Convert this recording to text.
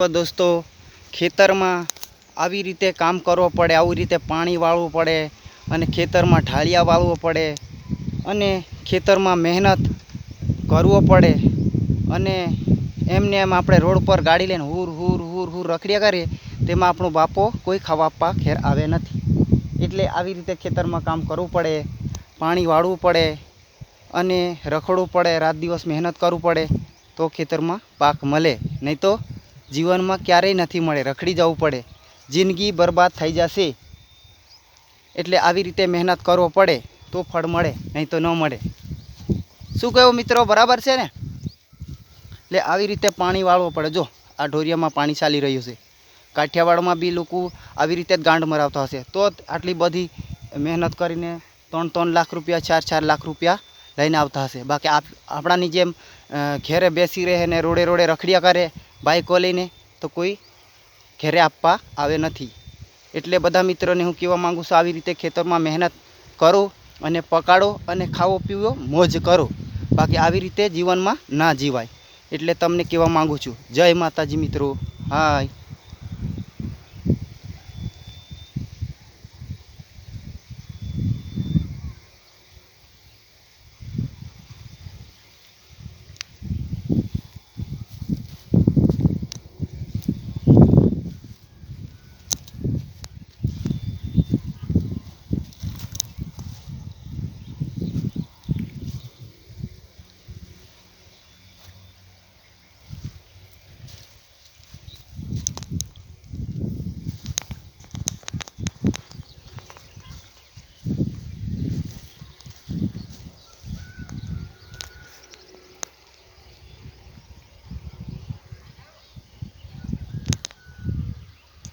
તો દોસ્તો ખેતરમાં આવી રીતે કામ કરવું પડે, આવી રીતે પાણી વાળવું પડે અને ખેતરમાં ઢાળિયા વાળવું પડે અને ખેતરમાં મહેનત કરવો પડે અને એમને એમ આપણે રોડ પર ગાડી લઈને હુર હુર હુર હુર રખડ્યા કરીએ તેમાં આપણો બાપો કોઈ ખાવા આપવા ઘેર આવે નથી. એટલે આવી રીતે ખેતરમાં કામ કરવું પડે, પાણી વાળવું પડે અને રખડવું પડે, રાત દિવસ મહેનત કરવું પડે તો ખેતરમાં પાક મળે, નહીં તો જીવનમાં ક્યારેય નથી મળે, રખડી જવું પડે, જિંદગી બરબાદ થઈ જશે. એટલે આવી રીતે મહેનત કરવો પડે તો ફળ મળે, નહીં તો ન મળે. શું કહ્યું મિત્રો, બરાબર છે ને? એટલે આવી રીતે પાણી વાળવું પડે. જો આ ઢોરિયામાં પાણી ચાલી રહ્યું છે, કાઠિયાવાડમાં બી લોકો આવી રીતે જ ગાંડ મરાવતા હશે તો જ આટલી બધી મહેનત કરીને 3-3 લાખ રૂપિયા 4-4 લાખ રૂપિયા લઈને આવતા હશે. બાકી આપણાની જેમ ઘેરે બેસી રહે ને રોડે રોડે રખડ્યા કરે બાઈકો લઈને તો કોઈ ઘેરે આપવા આવે નથી. એટલે બધા મિત્રોને હું કહેવા માગું છું, આવી રીતે ખેતરમાં મહેનત કરો અને પકાડો અને ખાવો પીવો મોજ કરો. બાકી આવી રીતે જીવનમાં ના જીવાય. એટલે તમને કહેવા માગું છું. જય માતાજી મિત્રો. હાય.